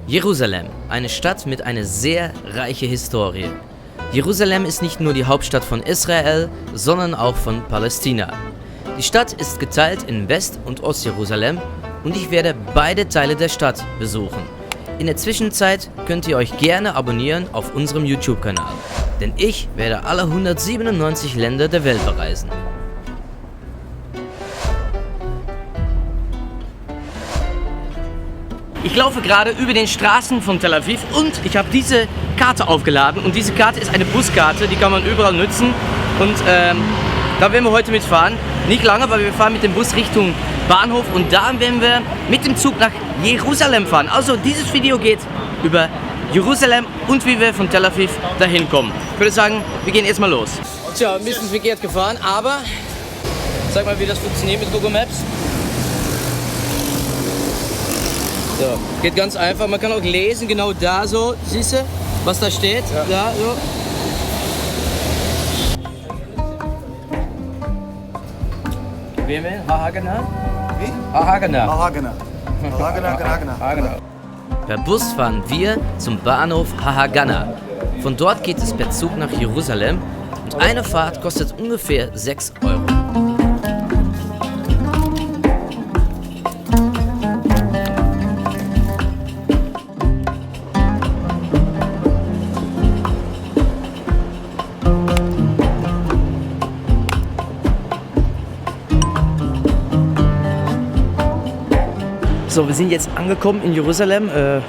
Jerusalem, eine Stadt mit einer sehr reichen Historie. Jerusalem ist nicht nur die Hauptstadt von Israel, sondern auch von Palästina. Die Stadt ist geteilt in West- und Ostjerusalem und ich werde beide Teile der Stadt besuchen. In der Zwischenzeit könnt ihr euch gerne abonnieren auf unserem YouTube-Kanal, denn ich werde alle 197 Länder der Welt bereisen. Ich laufe gerade über den Straßen von Tel Aviv und ich habe diese Karte aufgeladen und diese Karte ist eine Buskarte, die kann man überall nutzen und da werden wir heute mitfahren. Nicht lange, weil wir fahren mit dem Bus Richtung Bahnhof und da werden wir mit dem Zug nach Jerusalem fahren. Also dieses Video geht über Jerusalem und wie wir von Tel Aviv dahin kommen. Ich würde sagen, wir gehen erstmal los. Tja, ein bisschen verkehrt gefahren, aber sag mal, wie das funktioniert mit Google Maps. So, geht ganz einfach. Man kann auch lesen, genau da so, siehst du, was da steht? Ja. Da, so. Wie wir? Hagana? Wie? Hagana. Hagana. Hagana. Per Bus fahren wir zum Bahnhof Hagana. Von dort geht es per Zug nach Jerusalem und eine Fahrt kostet ungefähr 6 Euro. So, wir sind jetzt angekommen in Jerusalem. War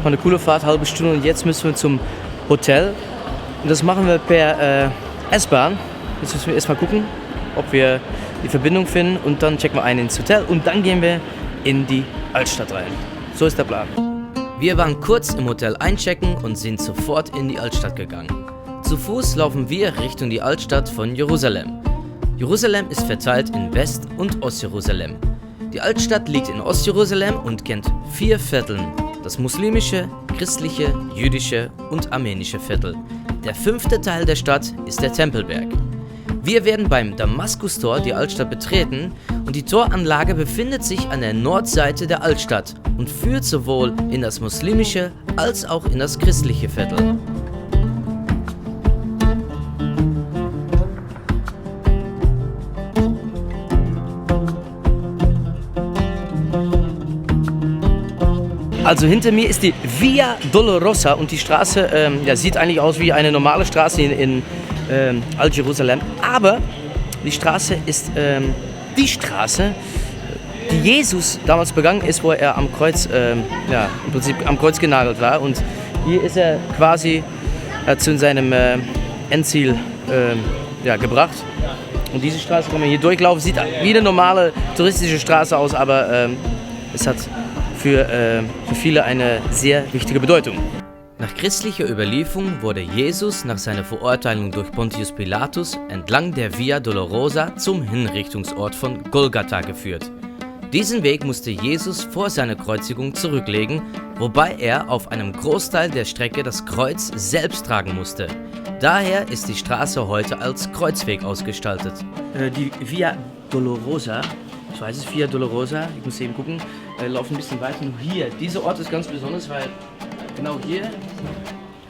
eine coole Fahrt, halbe Stunde und jetzt müssen wir zum Hotel. Und das machen wir per S-Bahn. Jetzt müssen wir erstmal gucken, ob wir die Verbindung finden und dann checken wir ein ins Hotel und dann gehen wir in die Altstadt rein. So ist der Plan. Wir waren kurz im Hotel einchecken und sind sofort in die Altstadt gegangen. Zu Fuß laufen wir Richtung die Altstadt von Jerusalem. Jerusalem ist verteilt in West- und Ostjerusalem. Die Altstadt liegt in Ostjerusalem und kennt 4 Vierteln: das muslimische, christliche, jüdische und armenische Viertel. Der 5. Teil der Stadt ist der Tempelberg. Wir werden beim Damaskustor die Altstadt betreten und die Toranlage befindet sich an der Nordseite der Altstadt und führt sowohl in das muslimische als auch in das christliche Viertel. Also hinter mir ist die Via Dolorosa und die Straße sieht eigentlich aus wie eine normale Straße in Alt-Jerusalem. Aber die Straße ist die Straße, die Jesus damals begangen ist, wo er am Kreuz, im Prinzip am Kreuz genagelt war. Und hier ist er quasi zu seinem Endziel gebracht. Und diese Straße, kann man hier durchlaufen, sieht wie eine normale touristische Straße aus, aber es hat für viele eine sehr wichtige Bedeutung. Nach christlicher Überlieferung wurde Jesus nach seiner Verurteilung durch Pontius Pilatus entlang der Via Dolorosa zum Hinrichtungsort von Golgatha geführt. Diesen Weg musste Jesus vor seiner Kreuzigung zurücklegen, wobei er auf einem Großteil der Strecke das Kreuz selbst tragen musste. Daher ist die Straße heute als Kreuzweg ausgestaltet. Die Via Dolorosa, so heißt es, Via Dolorosa, ich muss eben gucken, laufen ein bisschen weiter. Nur hier, dieser Ort ist ganz besonders, weil genau hier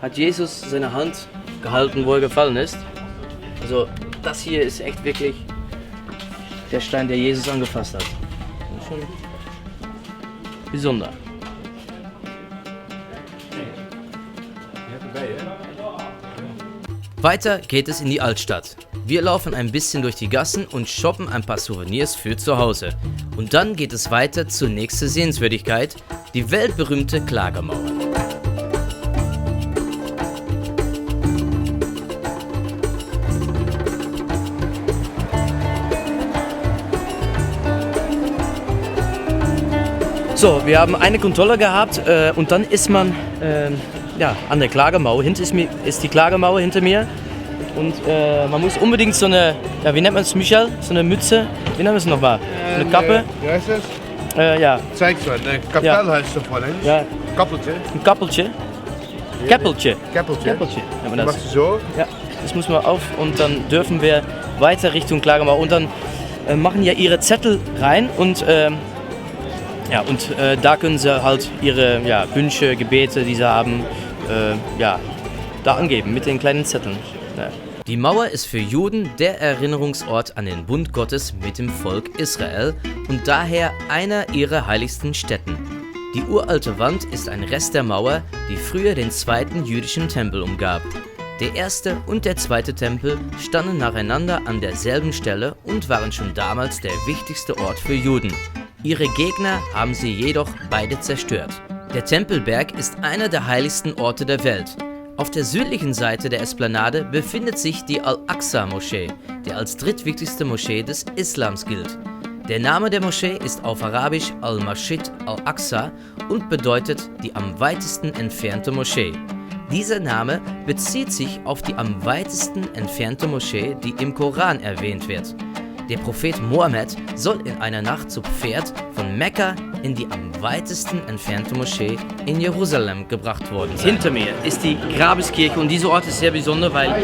hat Jesus seine Hand gehalten, wo er gefallen ist. Also das hier ist echt wirklich der Stein, der Jesus angefasst hat. Das ist schon besonder. Weiter geht es in die Altstadt. Wir laufen ein bisschen durch die Gassen und shoppen ein paar Souvenirs für zu Hause. Und dann geht es weiter zur nächsten Sehenswürdigkeit, die weltberühmte Klagemauer. So, wir haben eine Kontrolle gehabt und dann ist man an der Klagemauer. Hinter ist die Klagemauer hinter mir. Und man muss unbedingt so eine, wie nennt man es, Michael? So eine Mütze, wie nennt man es nochmal? Eine Kappe? Wie heißt das? Ja. Zeig's mal, eine Kapelle heißt es vorhin. Ja. Kappeltje. Ein Kappeltje. Käppeltje. Käppeltje. Ja, Das machst du so. Ja, das muss man auf und dann dürfen wir weiter Richtung Klagemauer. Und dann machen ja ihre Zettel rein und Ja, und da können sie halt ihre Wünsche, Gebete, die sie haben, da angeben mit den kleinen Zetteln. Ja. Die Mauer ist für Juden der Erinnerungsort an den Bund Gottes mit dem Volk Israel und daher einer ihrer heiligsten Stätten. Die uralte Wand ist ein Rest der Mauer, die früher den zweiten jüdischen Tempel umgab. Der erste und der zweite Tempel standen nacheinander an derselben Stelle und waren schon damals der wichtigste Ort für Juden. Ihre Gegner haben sie jedoch beide zerstört. Der Tempelberg ist einer der heiligsten Orte der Welt. Auf der südlichen Seite der Esplanade befindet sich die Al-Aqsa-Moschee, die als drittwichtigste Moschee des Islams gilt. Der Name der Moschee ist auf Arabisch Al-Masjid Al-Aqsa und bedeutet die am weitesten entfernte Moschee. Dieser Name bezieht sich auf die am weitesten entfernte Moschee, die im Koran erwähnt wird. Der Prophet Mohammed soll in einer Nacht zu Pferd von Mekka in die am weitesten entfernte Moschee in Jerusalem gebracht worden sein. Hinter mir ist die Grabeskirche und dieser Ort ist sehr besonders, weil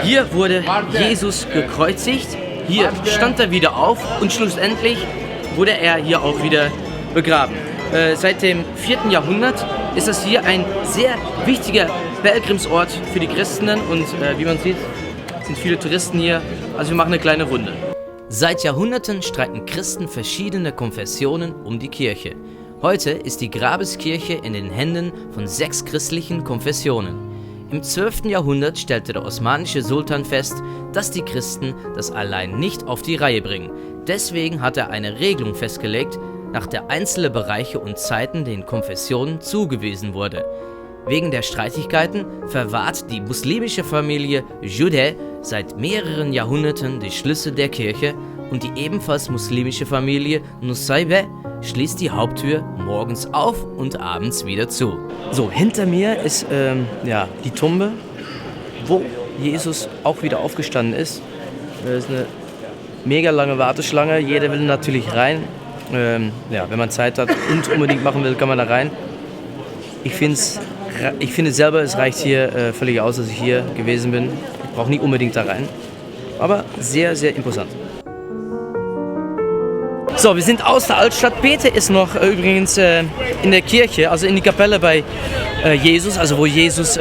hier wurde Jesus gekreuzigt, hier stand er wieder auf und schlussendlich wurde er hier auch wieder begraben. Seit dem 4. Jahrhundert ist das hier ein sehr wichtiger Pilgermsort für die Christen und wie man sieht, sind viele Touristen hier, also wir machen eine kleine Runde. Seit Jahrhunderten streiten Christen verschiedener Konfessionen um die Kirche. Heute ist die Grabeskirche in den Händen von 6 christlichen Konfessionen. Im 12. Jahrhundert stellte der osmanische Sultan fest, dass die Christen das allein nicht auf die Reihe bringen. Deswegen hat er eine Regelung festgelegt, nach der einzelne Bereiche und Zeiten den Konfessionen zugewiesen wurde. Wegen der Streitigkeiten verwahrt die muslimische Familie Judä seit mehreren Jahrhunderten die Schlüssel der Kirche und die ebenfalls muslimische Familie Nusaybe schließt die Haupttür morgens auf und abends wieder zu. So, hinter mir ist die Tombe, wo Jesus auch wieder aufgestanden ist. Das ist eine mega lange Warteschlange, jeder will natürlich rein. Wenn man Zeit hat und unbedingt machen will, kann man da rein. Ich finde selber, es reicht hier völlig aus, dass ich hier gewesen bin. Ich brauche nicht unbedingt da rein. Aber sehr, sehr imposant. So, wir sind aus der Altstadt. Peter ist noch übrigens in der Kirche, also in die Kapelle bei Jesus, also wo Jesus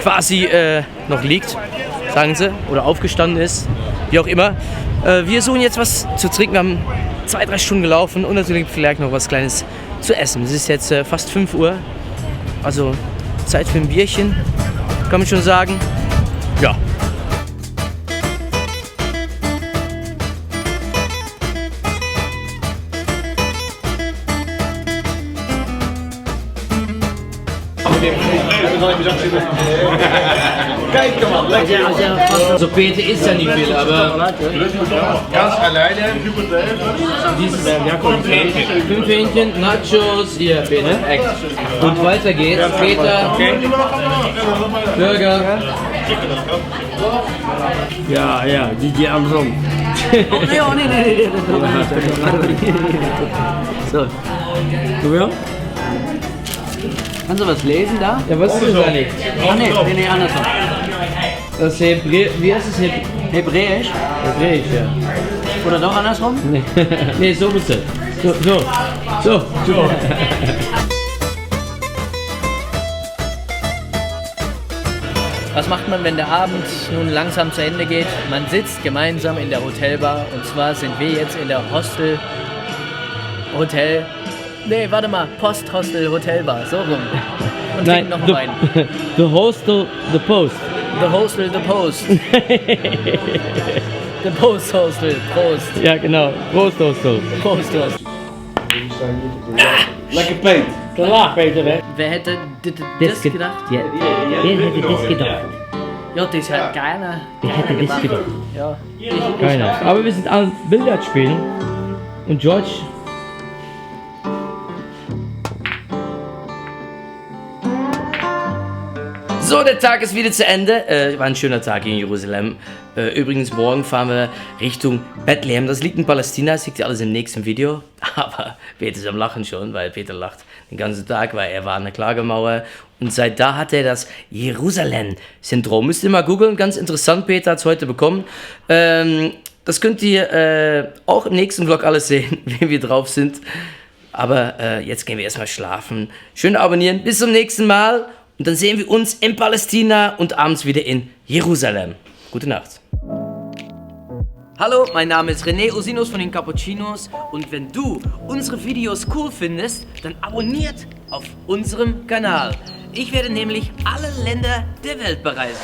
quasi noch liegt, sagen sie, oder aufgestanden ist, wie auch immer. Wir suchen jetzt was zu trinken. Wir haben 2-3 Stunden gelaufen und natürlich vielleicht noch was Kleines zu essen. Es ist jetzt fast 5 Uhr, also Zeit für ein Bierchen, kann man schon sagen. Ja. So Peter ist ja nicht viel, aber Ganz alleine. dieses 5 Hähnchen, Nachos, hier Peter. Und weiter geht's. Peter, Burger. Ja, die andersrum. Nee. So. Du ja? Kannst du was lesen da? Ja, was ist das eigentlich? Nee, andersrum. Das ist wie heißt es Hebräisch? Hebräisch, ja. Oder doch andersrum? Nee, so bitte. So. Was macht man, wenn der Abend nun langsam zu Ende geht? Man sitzt gemeinsam in der Hotelbar und zwar sind wir jetzt in der Posthostel Hotelbar, so rum. Und trinken noch Wein. The Hostel, the Post. The Hostel, the Post. The Post Hostel, Prost. Ja, genau. Prost Hostel. Post Hostel. Lekker paint. Klar, Peter, hè? Wer hätte das gedacht? Ja, wer hätte das gedacht? Ja, das hat keiner. Wer hätte das gedacht? Ja. Keiner. Aber wir sind alle Billard spielen und George. So, der Tag ist wieder zu Ende. War ein schöner Tag in Jerusalem. Übrigens, morgen fahren wir Richtung Bethlehem. Das liegt in Palästina, das seht ihr alles im nächsten Video. Aber Peter ist am Lachen schon, weil Peter lacht den ganzen Tag, weil er war an der Klagemauer. Und seit da hat er das Jerusalem-Syndrom. Müsst ihr mal googeln, ganz interessant, Peter hat es heute bekommen. Das könnt ihr auch im nächsten Vlog alles sehen, wie wir drauf sind. Aber jetzt gehen wir erstmal schlafen. Schön abonnieren, bis zum nächsten Mal. Und dann sehen wir uns in Palästina und abends wieder in Jerusalem. Gute Nacht. Hallo, mein Name ist René Osinus von den Cappuccinos und wenn du unsere Videos cool findest, dann abonniert auf unserem Kanal. Ich werde nämlich alle Länder der Welt bereisen.